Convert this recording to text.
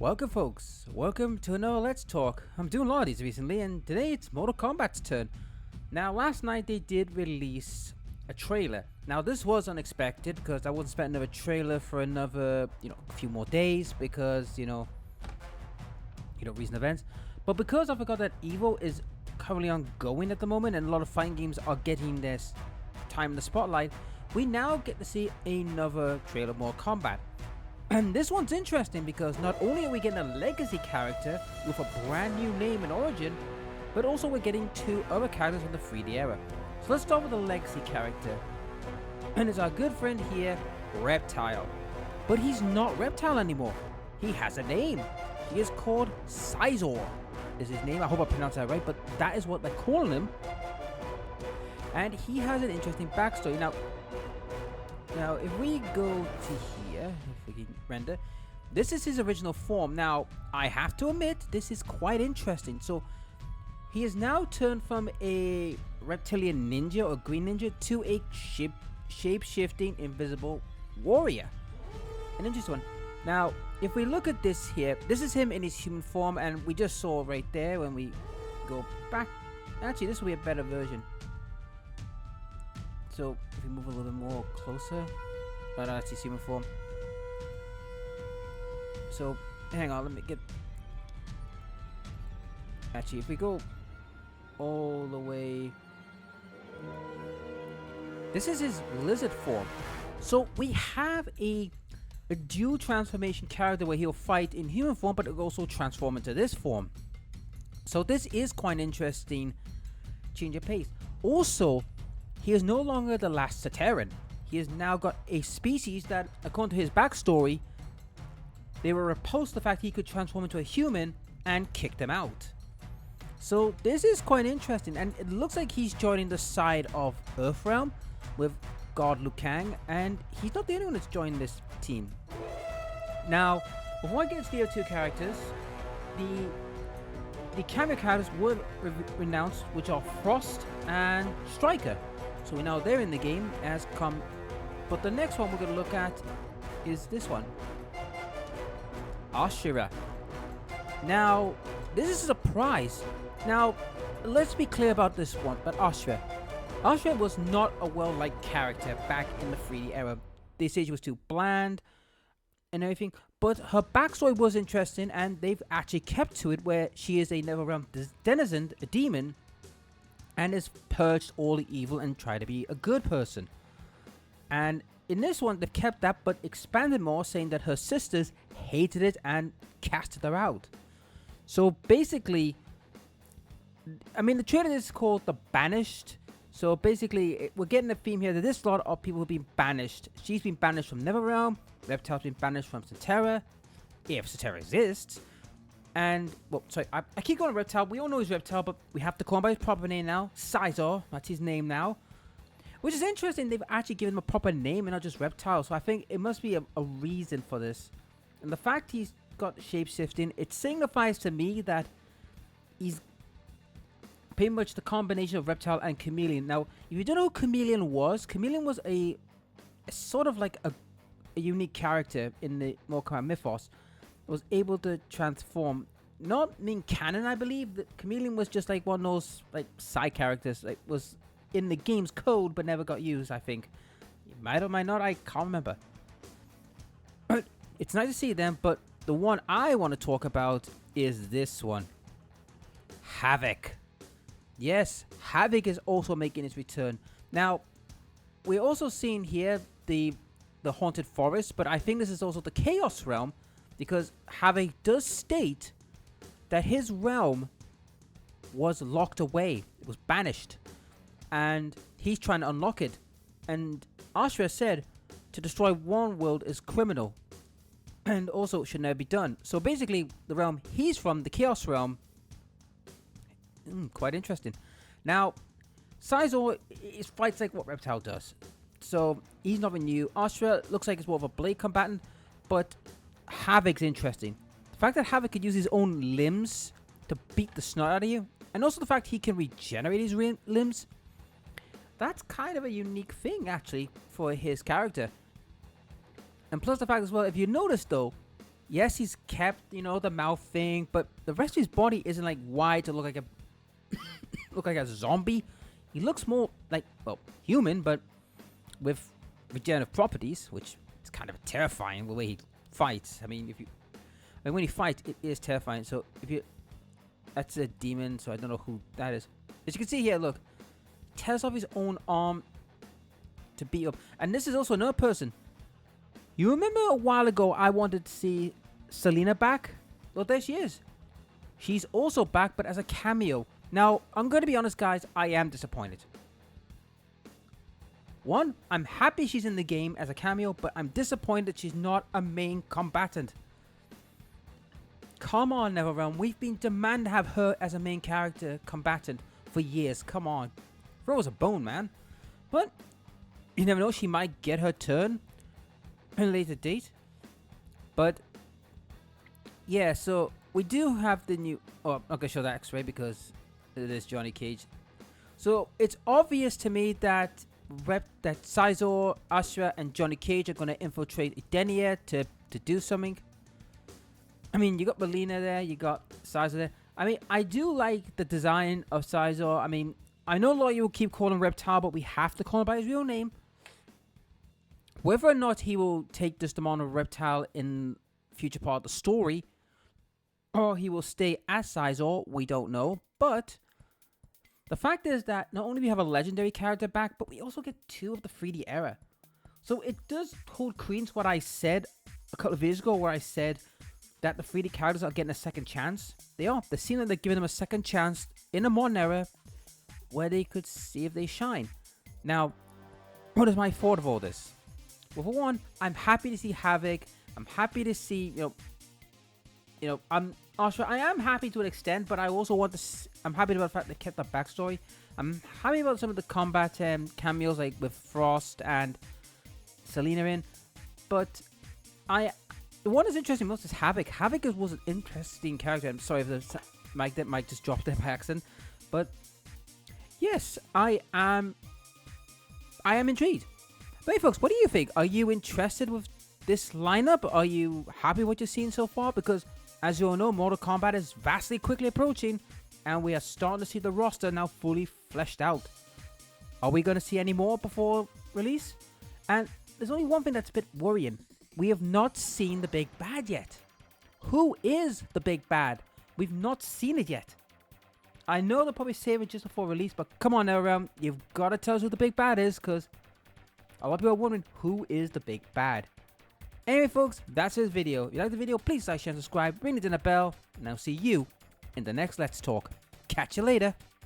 Welcome folks, welcome to another Let's Talk. I'm doing a lot of these recently and today it's Mortal Kombat's turn. Now last night they did release a trailer. Now this was unexpected because I wouldn't expect another trailer for another, a few more days because, recent events. But because I forgot that EVO is currently ongoing at the moment and a lot of fighting games are getting this time in the spotlight, we now get to see another trailer of Mortal Kombat. And this one's interesting because not only are we getting a legacy character with a brand new name and origin, but also we're getting two other characters from the 3D era. So let's start with the legacy character. And it's our good friend here, Reptile. But he's not Reptile anymore. He has a name. He is called Sizor. Is his name. I hope I pronounced that right, but that is what they're calling him. And he has an interesting backstory. Now if we go to here, if we can render, this is his original form. Now, I have to admit, this is quite interesting. So, he has now turned from a reptilian ninja or green ninja to a shape-shifting invisible warrior. An interesting one. Now, if we look at this here, this is him in his human form, and we just saw right there when we go back. Actually, this will be a better version. So, if we move a little bit more closer, that's his human form. So, hang on, let me get... Actually, if we go all the way... This is his lizard form. So, we have a dual transformation character where he'll fight in human form, but it'll also transform into this form. So, this is quite an interesting change of pace. Also, he is no longer the last Sateran. He has now got a species that, according to his backstory, they were repulsed the fact he could transform into a human and kicked them out. So this is quite interesting, and it looks like he's joining the side of Earthrealm with God Liu Kang, and he's not the only one that's joined this team. Now, before I get into the other two characters, the cameo characters were announced, which are Frost and Striker. So we know they're in the game as come. But the next one we're going to look at is this one, Ashura. Now, this is a surprise. Now, let's be clear about this one. But Ashura was not a well-liked character back in the 3D era. They say she was too bland and everything. But her backstory was interesting, and they've actually kept to it, where she is a Netherrealm denizen, a demon, and has purged all the evil and tried to be a good person. And in this one, they've kept that, but expanded more, saying that her sisters hated it and casted her out. So basically, I mean, the trailer is called The Banished. So basically, we're getting a theme here that this lot of people have been banished. She's been banished from Netherrealm. Reptile's been banished from Saterra, if Saterra exists. And, well, sorry, I keep going Reptile. We all know he's Reptile, but we have to call him by his proper name now. Sizor, that's his name now. Which is interesting, they've actually given him a proper name and not just Reptile. So I think it must be a reason for this. And the fact he's got shape-shifting, it signifies to me that he's pretty much the combination of Reptile and Chameleon. Now, if you don't know who Chameleon was a sort of like a unique character in the Mortal Kombat mythos. Was able to transform, not in canon, I believe. That Chameleon was just like one of those like side characters, like was in the game's code but never got used. I think it might or might not. I can't remember. But it's nice to see them. But the one I want to talk about is this one, Havoc. Yes, Havoc is also making his return. Now, we're also seeing here the Haunted Forest, but I think this is also the Chaos Realm. Because Havoc does state that his realm was locked away. It was banished. And he's trying to unlock it. And Ashura said to destroy one world is criminal. And also should never be done. So basically, the realm he's from, the Chaos Realm. Quite interesting. Now, Sizor fights like what Reptile does. So he's nothing new. Ashura looks like it's more of a blade combatant. But Havoc's interesting. The fact that Havoc could use his own limbs to beat the snot out of you, and also the fact he can regenerate his limbs, that's kind of a unique thing actually for his character. And plus the fact as well, if you notice though, Yes, he's kept, you know, the mouth thing, but the rest of his body isn't like wide to look like a look like a zombie. He looks more like, well, human, but with regenerative properties, which is kind of terrifying the way he fights. I mean, when he fights, it is terrifying. So that's a demon, so I don't know who that is. As you can see here, look, tears off his own arm to beat up. And this is also another person. You remember a while ago I wanted to see Selena back? Well, there she is. She's also back, but as a cameo. Now, I'm going to be honest, guys, I am disappointed. One, I'm happy she's in the game as a cameo, but I'm disappointed she's not a main combatant. Come on, NetherRealm. We've been demanding to have her as a main character combatant for years. Come on. Throw us a bone, man. But you never know. She might get her turn at a later date. But yeah, so we do have the new... Oh, I'm not going to show that x-ray because it is Johnny Cage. So it's obvious to me that Sizor, Ashra, and Johnny Cage are going to infiltrate Edenia to do something. I mean, you got Melina there, you got Sizor there. I mean, I do like the design of Sizor. I mean, I know a lot of you will keep calling him Reptile, but we have to call him by his real name. Whether or not he will take this demand of Reptile in future part of the story, or he will stay as Sizor, we don't know. But the fact is that not only do we have a legendary character back, but we also get 2 of the 3D era. So it does hold credence what I said a couple of videos ago, where I said that the 3D characters are getting a second chance. They are. They seem like they're giving them a second chance in a modern era where they could see if they shine. Now, what is my thought of all this? Well, for one, I'm happy to see Havoc. I'm happy to see, I am happy to an extent, but I also want to. I'm happy about the fact they kept the backstory. I'm happy about some of the combat cameos, like with Frost and Selena in. But the one that's interesting most is Havoc. Havoc was an interesting character. I'm sorry if the mic just dropped there by accident, but yes, I am intrigued. But hey, folks, what do you think? Are you interested with this lineup? Are you happy with what you've seen so far? Because as you all know, Mortal Kombat is vastly quickly approaching, and we are starting to see the roster now fully fleshed out. Are we going to see any more before release? And there's only one thing that's a bit worrying. We have not seen the big bad yet. Who is the big bad? We've not seen it yet. I know they'll probably save it just before release, but come on now, you've got to tell us who the big bad is, because a lot of people are wondering who is the big bad. Anyway, folks, that's this video. If you like the video, please like, share, and subscribe. Ring the dinner bell, and I'll see you in the next Let's Talk. Catch you later.